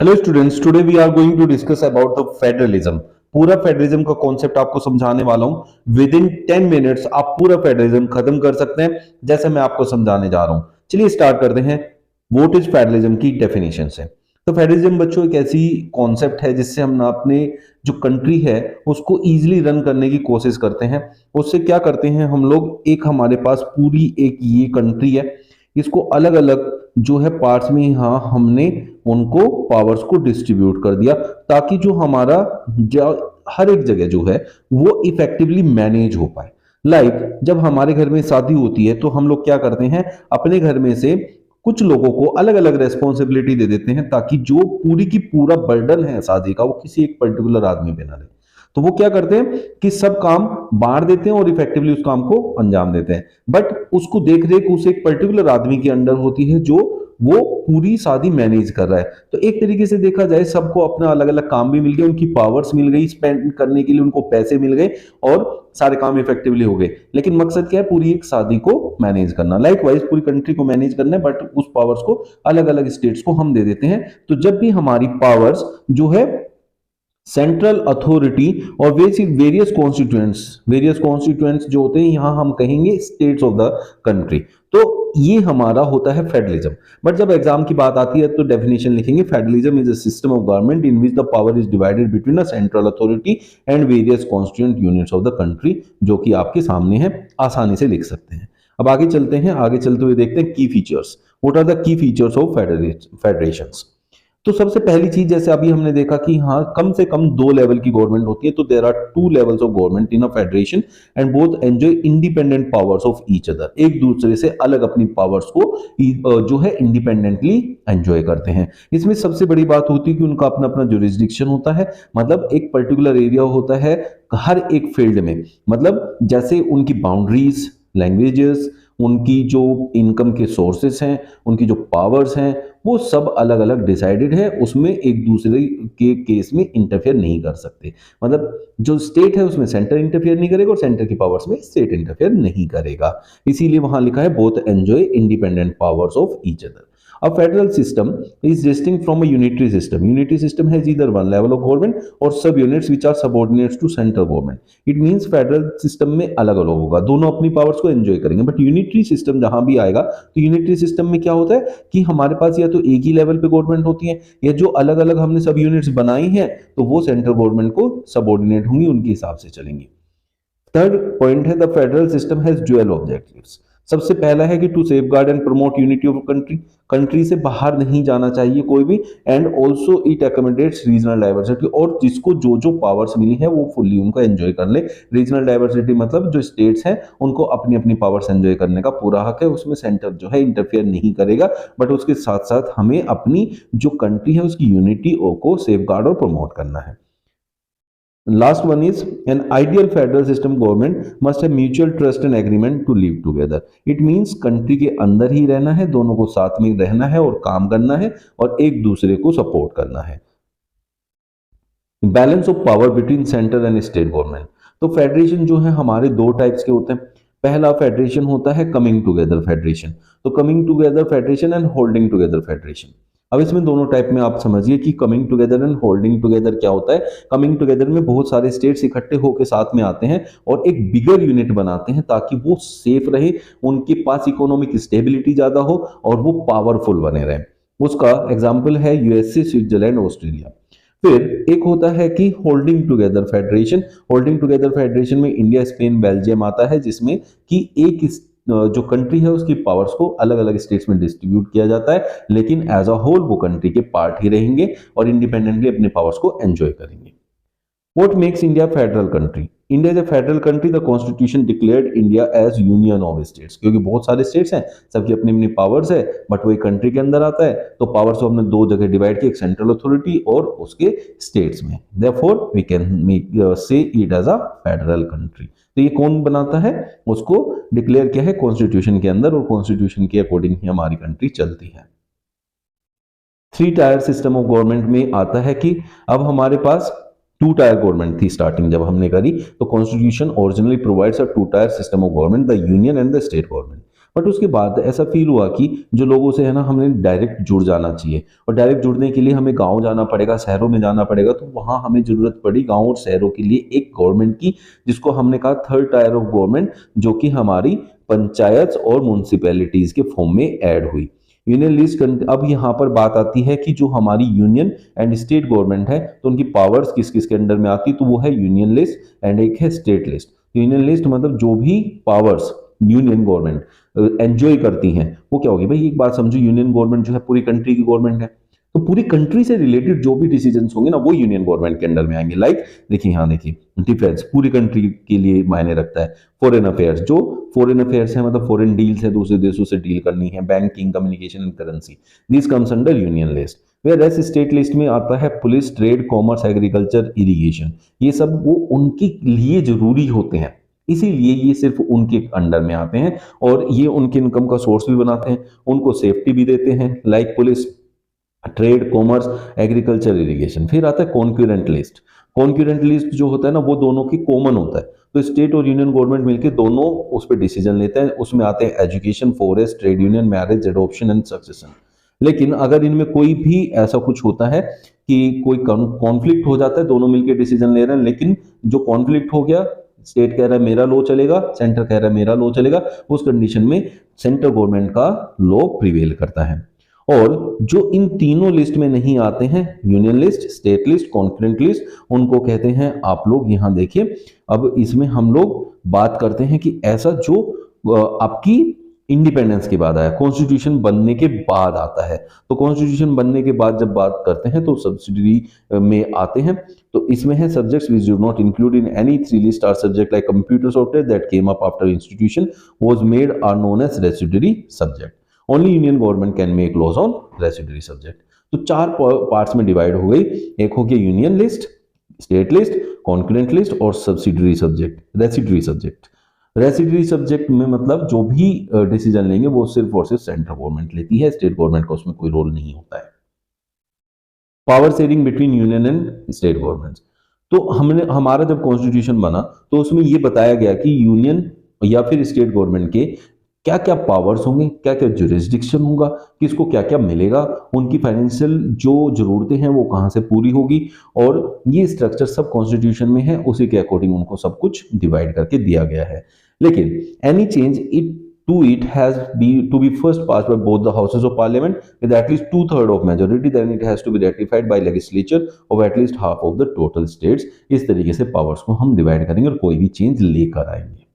Hello students, today we are going to discuss about the federalism. पूरा federalism का concept आपको समझाने वाला हूं। विद इन 10 मिनट्स आप पूरा फेडरलिज्म खत्म कर सकते हैं, जैसे मैं आपको समझाने जा रहा हूं। चलिए स्टार्ट करते हैं। व्हाट इज फेडरलिज्म की डेफिनेशन से। तो फेडरलिज्म बच्चों एक ऐसी कॉन्सेप्ट है जिससे हम अपने जो कंट्री है उसको इजीली रन करने की कोशिश करते हैं। उससे क्या करते हैं हम लोग, एक हमारे पास पूरी एक ये कंट्री है, इसको अलग अलग जो है पार्ट्स में यहाँ हमने उनको पावर्स को डिस्ट्रीब्यूट कर दिया, ताकि जो हमारा हर एक जगह जो है वो इफेक्टिवली मैनेज हो पाए। जब हमारे घर में शादी होती है तो हम लोग क्या करते हैं, अपने घर में से कुछ लोगों को अलग अलग रेस्पॉन्सिबिलिटी दे देते हैं, ताकि जो पूरी की पूरा बर्डन है शादी का वो किसी एक पर्टिकुलर आदमी पे ना रहे। तो वो क्या करते हैं कि सब काम बांट देते हैं और इफेक्टिवली उस काम को अंजाम देते हैं। बट उसको देख रेख उस एक पर्टिकुलर आदमी के अंडर होती है, जो वो पूरी शादी मैनेज कर रहा है। तो एक तरीके से देखा जाए सबको अपना अलग अलग काम भी मिल गया, उनकी पावर्स मिल गई, स्पेंड करने के लिए उनको पैसे मिल गए और सारे काम इफेक्टिवली हो गए। लेकिन मकसद क्या है, पूरी एक शादी को मैनेज करना। लाइकवाइज पूरी कंट्री को मैनेज करना है, बट उस पावर्स को अलग अलग स्टेट्स को हम दे देते हैं। तो जब भी हमारी पावर्स जो है सेंट्रल अथॉरिटी और वेरियस कॉन्स्टिट्यूएंट्स जो होते हैं, यहां हम कहेंगे स्टेट्स ऑफ द कंट्री। तो ये हमारा होता है फेडरलिज्म। बट जब एग्जाम की बात आती है तो डेफिनेशन लिखेंगे, federalism is a system of government in which the power is divided between a central authority and various constituent units of the country, जो कि आपके सामने है, आसानी से लिख सकते हैं। अब आगे चलते हैं, आगे चलते हुए देखते हैं key features. What are the key features of federations. तो सबसे पहली चीज, जैसे अभी हमने देखा कि हाँ कम से कम दो लेवल की गवर्नमेंट होती है, तो there are two levels of government in a federation and both enjoy independent powers of each other. एक दूसरे से अलग अपनी पावर्स को जो है इंडिपेंडेंटली एंजॉय करते हैं। इसमें सबसे बड़ी बात होती है कि उनका अपना अपना जुरिस्डिक्शन होता है, मतलब एक पर्टिकुलर एरिया होता है हर एक फील्ड में। मतलब जैसे उनकी बाउंड्रीज, लैंग्वेजेस, उनकी जो इनकम के सोर्सेस हैं, उनकी जो पावर्स हैं, वो सब अलग अलग डिसाइडेड है। उसमें एक दूसरे के केस में इंटरफेयर नहीं कर सकते। मतलब जो स्टेट है उसमें सेंटर इंटरफेयर नहीं करेगा और सेंटर की पावर्स में स्टेट इंटरफेयर नहीं करेगा। इसीलिए वहां लिखा है both enjoy independent powers of each other. A federal system is distinct from a unitary system. Unitary system has either one level of government or subunits which are subordinates to central government. It means federal system में अलग अलग होगा, दोनों अपनी powers को enjoy करेंगे। But unitary system जहां भी आएगा तो यूनिटरी सिस्टम में क्या होता है कि हमारे पास या तो एक ही लेवल पे गवर्नमेंट होती है, या जो अलग अलग हमने सब यूनिट्स बनाई हैं तो वो सेंट्रल गवर्नमेंट को सबऑर्डिनेट होंगी, उनके हिसाब से चलेंगी। थर्ड पॉइंट है, the federal system has dual objectives. सबसे पहला है कि to safeguard and promote unity of country. Country से बाहर नहीं जाना चाहिए कोई भी, and also it accommodates regional diversity. और जिसको जो जो पावर्स मिली है वो फुल्ली उनको एंजॉय कर ले। रीजनल डाइवर्सिटी मतलब जो स्टेट्स हैं उनको अपनी अपनी पावर्स एंजॉय करने का पूरा हक है, उसमें सेंटर जो है इंटरफेयर नहीं करेगा। बट उसके साथ साथ हमें अपनी जो कंट्री है उसकी यूनिटी को सेफगार्ड और प्रमोट करना है। Last one is, an ideal federal system government must have mutual trust and agreement to live together. It means country के अंदर ही रहना है, दोनों को साथ में रहना है और काम करना है और एक दूसरे को सपोर्ट करना है। Balance of power between central and state government. तो फेडरेशन जो है हमारे दो टाइप्स के होते हैं। पहला फेडरेशन होता है कमिंग टुगेदर फेडरेशन। तो coming together federation and holding together federation. अब इसमें दोनों टाइप में आप समझिए कि coming together and holding together क्या होता है। कमिंग टुगेदर में बहुत सारे स्टेट्स इकट्ठे होकर साथ में आते हैं और एक बिगर यूनिट बनाते हैं, ताकि वो सेफ रहे, उनके पास इकोनॉमिक स्टेबिलिटी ज्यादा हो और वो पावरफुल बने रहे। उसका एग्जाम्पल है यूएसए, स्विट्जरलैंड, ऑस्ट्रेलिया। फिर एक होता है कि holding together federation. Holding together federation में इंडिया, स्पेन, बेल्जियम आता है, जिसमें कि एक जो कंट्री है उसकी पावर्स को अलग अलग स्टेट्स में डिस्ट्रीब्यूट किया जाता है, लेकिन एज अ होल वो कंट्री के पार्ट ही रहेंगे और इंडिपेंडेंटली अपने पावर्स को एंजॉय करेंगे। What makes India a federal country? India is a federal country. The constitution declared India as union of states. क्योंकि बहुत सारे स्टेट्स हैं, सबकी अपनी अपनी पावर्स है, बट वो एक कंट्री के अंदर आता है, तो पावर्स को हमने दो जगह डिवाइड किया, एक सेंट्रल अथॉरिटी और उसके स्टेट्स में। Therefore, we can say it as a federal country. तो ये कौन बनाता है, उसको डिक्लेयर किया है कॉन्स्टिट्यूशन के अंदर, और कॉन्स्टिट्यूशन के अकॉर्डिंग ही हमारी कंट्री चलती है। Three tier system of government में आता है कि अब हमारे पास टू टायर गवर्नमेंट थी स्टार्टिंग जब हमने करी, तो constitution originally provides a two tier system of government, the union and the state government. But उसके बाद ऐसा फील हुआ कि जो लोगों से है ना हमें डायरेक्ट जुड़ जाना चाहिए, और डायरेक्ट जुड़ने के लिए हमें गांव जाना पड़ेगा, शहरों में जाना पड़ेगा। तो वहां हमें जरूरत पड़ी गांव और शहरों के लिए एक गवर्नमेंट की, जिसको हमने कहा थर्ड टायर ऑफ गवर्नमेंट, जो कि हमारी पंचायत और म्यूनसिपैलिटीज के फॉर्म में ऐड हुई। Union list. अब यहाँ पर बात आती है कि जो हमारी यूनियन एंड स्टेट गवर्नमेंट है, तो उनकी पावर्स किस किस के अंडर में आती है, तो वो है यूनियन लिस्ट एंड एक है स्टेट लिस्ट। यूनियन लिस्ट मतलब जो भी पावर्स यूनियन गवर्नमेंट एंजॉय करती हैं वो क्या होगी भाई, एक बात समझो, यूनियन गवर्नमेंट जो है पूरी कंट्री की गवर्नमेंट है, तो पूरी कंट्री से रिलेटेड जो भी डिसीजंस होंगे ना वो यूनियन गवर्नमेंट के अंडर में आएंगे। लाइक देखिए यहाँ देखिए, डिफेंस पूरी कंट्री के लिए मायने रखता है। फॉरेन अफेयर्स, जो फॉरेन अफेयर्स है मतलब फॉरेन डील्स है, दूसरे देशों से डील करनी है, banking, communication and currency, this comes under union list. Where state list में आता है police, trade, commerce, agriculture, irrigation, ये सब वो उनके लिए जरूरी होते हैं, इसीलिए ये सिर्फ उनके अंडर में आते हैं, और ये उनके इनकम का सोर्स भी बनाते हैं, उनको सेफ्टी भी देते हैं। Like police, trade, commerce, agriculture, irrigation. फिर आता है कॉन्क्यूरेंट लिस्ट। कॉन्क्यूरेंट लिस्ट जो होता है ना वो दोनों की कॉमन होता है, तो स्टेट और यूनियन गवर्नमेंट मिलकर दोनों उस पर डिसीजन लेते हैं। उसमें आते हैं education, forest, trade union, marriage, adoption and succession. लेकिन अगर इनमें कोई भी ऐसा कुछ होता है कि कोई कॉन्फ्लिक्ट हो जाता है, दोनों मिलकर डिसीजन ले रहे हैं, लेकिन जो कॉन्फ्लिक्ट हो गया, स्टेट कह रहा है मेरा लॉ चलेगा, सेंटर कह रहा है मेरा लॉ चलेगा, उस कंडीशन में सेंट्रल गवर्नमेंट का लॉ प्रिवेल करता है। और जो इन तीनों लिस्ट में नहीं आते हैं, union list, state list, concurrent list, उनको कहते हैं आप लोग यहां देखिए। अब इसमें हम लोग बात करते हैं कि ऐसा जो आपकी इंडिपेंडेंस के बाद आया, कॉन्स्टिट्यूशन बनने के बाद आता है। तो कॉन्स्टिट्यूशन बनने के बाद जब बात करते हैं तो सब्सिडरी में आते हैं, तो इसमें है subjects which do not include in any three list are subject like computer software that came up after institution was made are known as residuary subject. Only union government can make laws on residuary subject. तो चार parts में divide हो गई, एक हो गया union list, state list, concurrent list और subsidiary subject, residuary subject. Residuary subject में मतलब जो भी डिसीजन लेंगे वो सिर्फ और सिर्फ सेंट्रल गवर्नमेंट लेती है, स्टेट गवर्नमेंट का उसमें कोई रोल नहीं होता है। Power sharing between union and state governments. तो हमने हमारा जब कॉन्स्टिट्यूशन बना तो उसमें ये बताया गया कि यूनियन या फिर स्टेट गवर्नमेंट के क्या क्या पावर्स होंगे, क्या क्या जुरिस्डिक्शन होगा, किसको क्या क्या मिलेगा, उनकी फाइनेंशियल जो जरूरतें हैं वो कहां से पूरी होगी, और ये स्ट्रक्चर सब कॉन्स्टिट्यूशन में है, उसी के अकॉर्डिंग उनको सब कुछ डिवाइड करके दिया गया है। लेकिन any change it has to be first passed by both the houses of parliament with at least 2/3 of majority, then it has to be ratified by legislature of at least half of the total states। इस तरीके से powers को हम divide करेंगे और कोई भी change लेकर आएंगे।